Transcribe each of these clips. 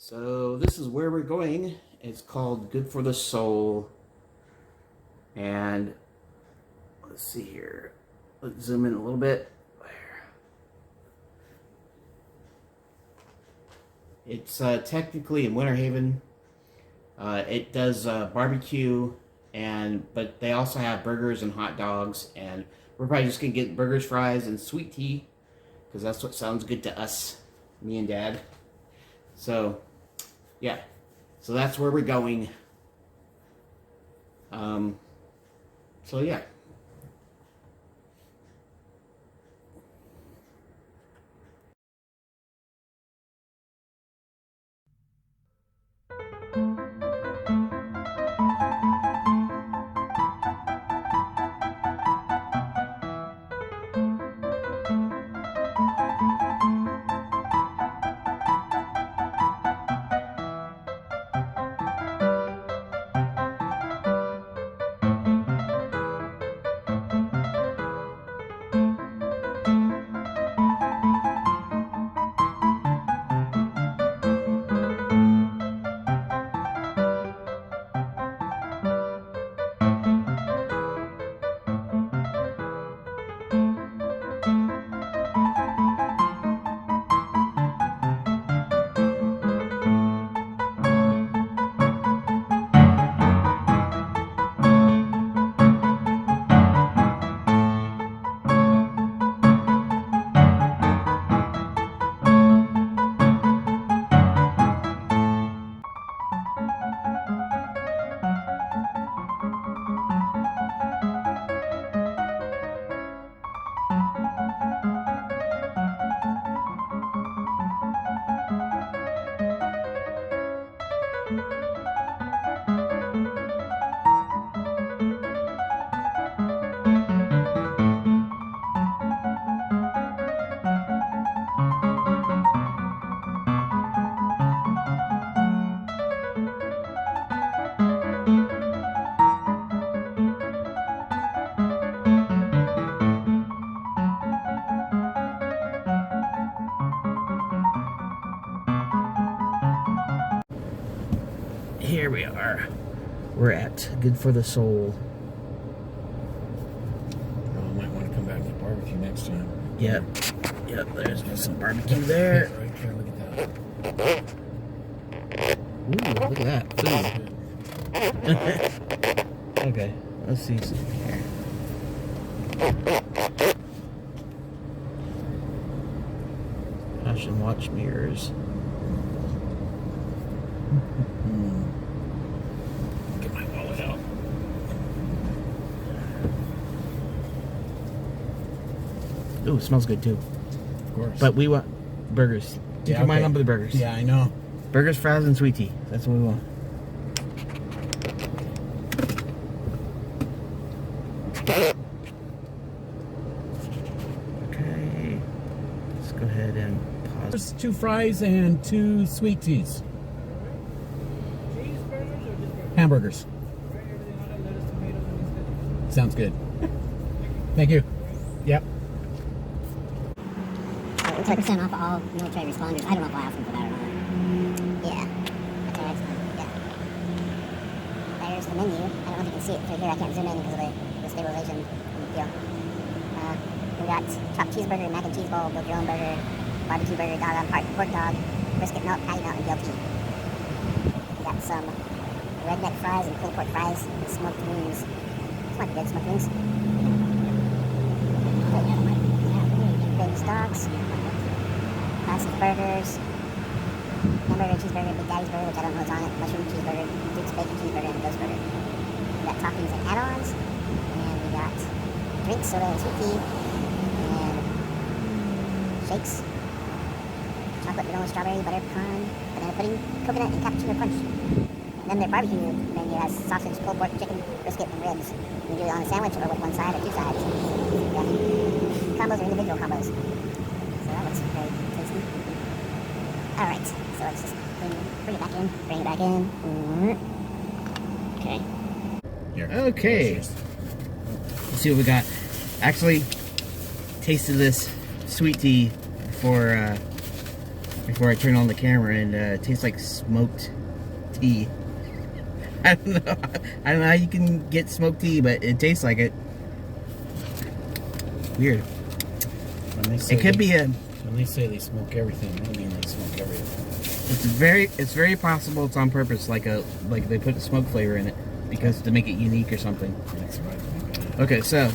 So this is where we're going. It's called Good for the Soul. And let's see here. Let's zoom in a little bit. It's technically in Winter Haven. It does barbecue, but they also have burgers and hot dogs. And we're probably just gonna get burgers, fries, and sweet tea, because that's what sounds good to us, me and Dad. So, yeah. So that's where we're going. So yeah. Here we are. We're at Good for the Soul. Oh, I might want to come back to barbecue next time. Yep. There's some barbecue there. Right there, look at that. Ooh, look at that food. Okay, let's see something here. Fashion watch mirrors. Get my wallet out. Ooh, smells good too. Of course. But we want burgers. Keep your mind on the burgers. Yeah, I know. Burgers, fries, and sweet tea. That's what we want. Okay. Let's go ahead and pause. There's 2 fries and 2 sweet teas. Cheeseburgers or just burgers? Hamburgers. Right, everything on it, lettuce, tomatoes, and Sounds good. Thank you. Yep. 10% off all military responders. I don't know if I asked them for that or not. Yeah. Okay, excellent. Yeah. There's the menu. I don't know if you can see it through here. I can't zoom in because of the stabilization deal. We got chopped cheeseburger, mac and cheese bowl, build your own burger, barbecue burger, dog on pork dog, brisket melt, patty melt, and BLT. We got some redneck fries and pulled pork fries and smoked wings. This might be good, smoked wings. Baby stocks. Classic burgers, hamburger, cheeseburger, Big Daddy's burger, which I don't know what's on it, mushroom cheeseburger, Duke's bacon cheeseburger, and ghost burger. We got toppings and add-ons, and we got drinks, soda and sweet tea, and shakes, chocolate vanilla strawberry, butter pecan, banana pudding, coconut, and cappuccino punch. And then their barbecue menu has sausage, pulled pork, chicken, brisket, and ribs. You can do it on a sandwich or with one side or 2 sides. Yeah. Combos are individual combos. So that looks very tasty. Alright, so let's just bring it back in. Bring it back in. Okay. Here. Okay. Let's see what we got. Actually, tasted this sweet tea before before I turn on the camera, and it tastes like smoked tea. I don't know. I don't know how you can get smoked tea, but it tastes like it. Weird. It could be a. When they say they smoke everything, they mean they smoke everything. It's very possible it's on purpose, like they put a smoke flavor in it because to make it unique or something. That's right. Okay, so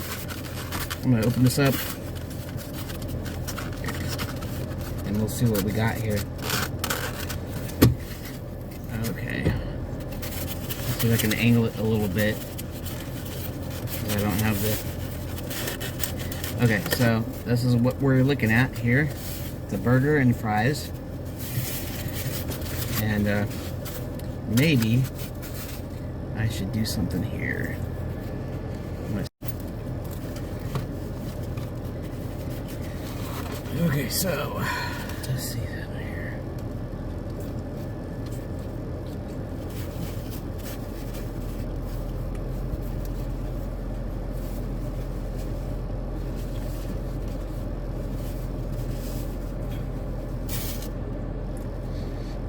I'm gonna open this up and we'll see what we got here. Okay, let's see if I can angle it a little bit. I don't have the. Okay, so this is what we're looking at here: the burger and fries, and maybe I should do something here. Okay, so let's see that here.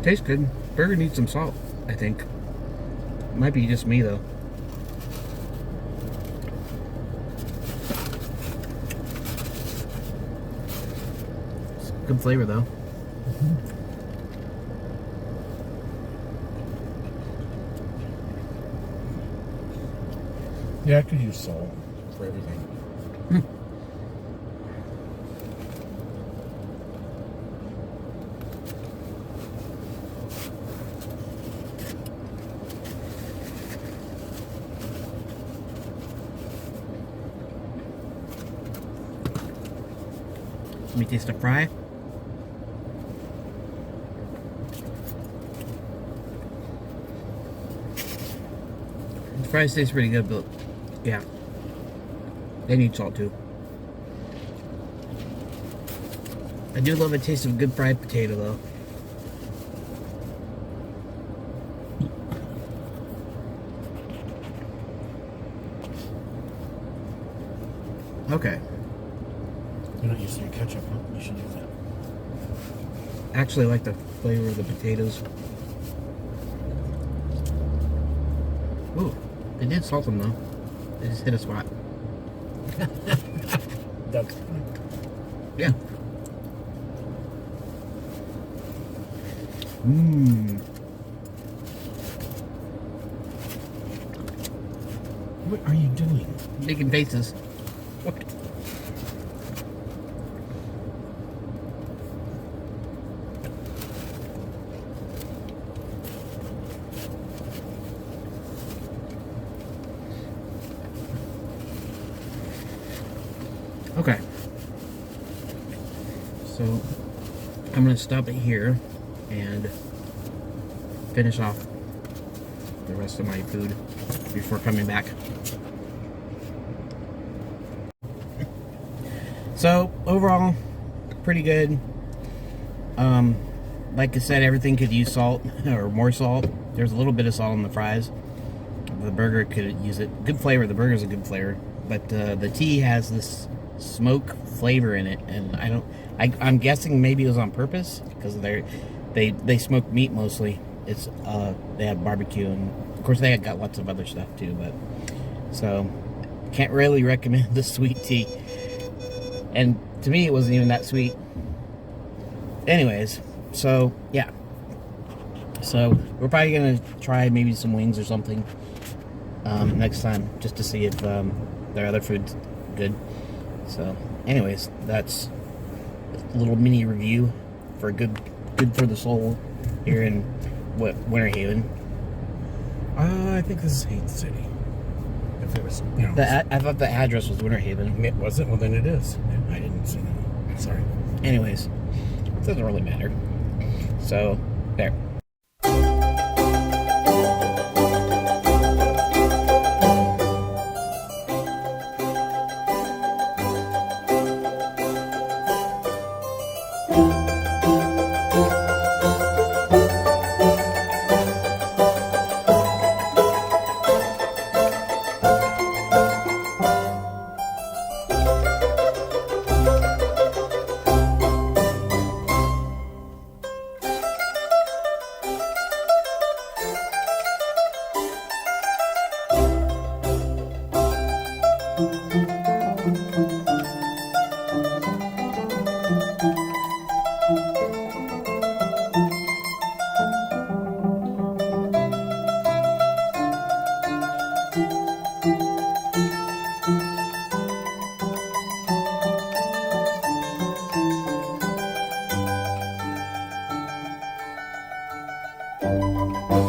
Tastes good. Burger needs some salt, I think. Might be just me though. Good flavor though. Yeah, I could use salt for everything. Let me taste the fry. The fries taste pretty good, but yeah, they need salt too. I do love a taste of good fried potato though. Okay. You're not using your ketchup, huh? You should use that. Actually, I like the flavor of the potatoes. Ooh, they did salt them though. They just hit a spot. That's fine. Yeah. Mmm. What are you doing? Making faces. What? Okay. So I'm going to stop it here and finish off the rest of my food before coming back. So overall, pretty good. Like I said, everything could use salt or more salt. There's a little bit of salt in the fries. The burger could use it. Good flavor. The burger's a good flavor, but the tea has this smoke flavor in it, and I'm guessing maybe it was on purpose because they smoke meat mostly. It's they have barbecue, and of course they got lots of other stuff too. But so can't really recommend the sweet tea. And to me, it wasn't even that sweet. Anyways, so yeah. So we're probably gonna try maybe some wings or something next time, just to see if their other food's good. So, anyways, that's a little mini review for good for the soul here in Winter Haven. I think this is Hate City. If it was, you know, I thought the address was Winter Haven. it wasn't. Well, then it is. I didn't see that. Sorry. Anyways, it doesn't really matter. So, there. Bye.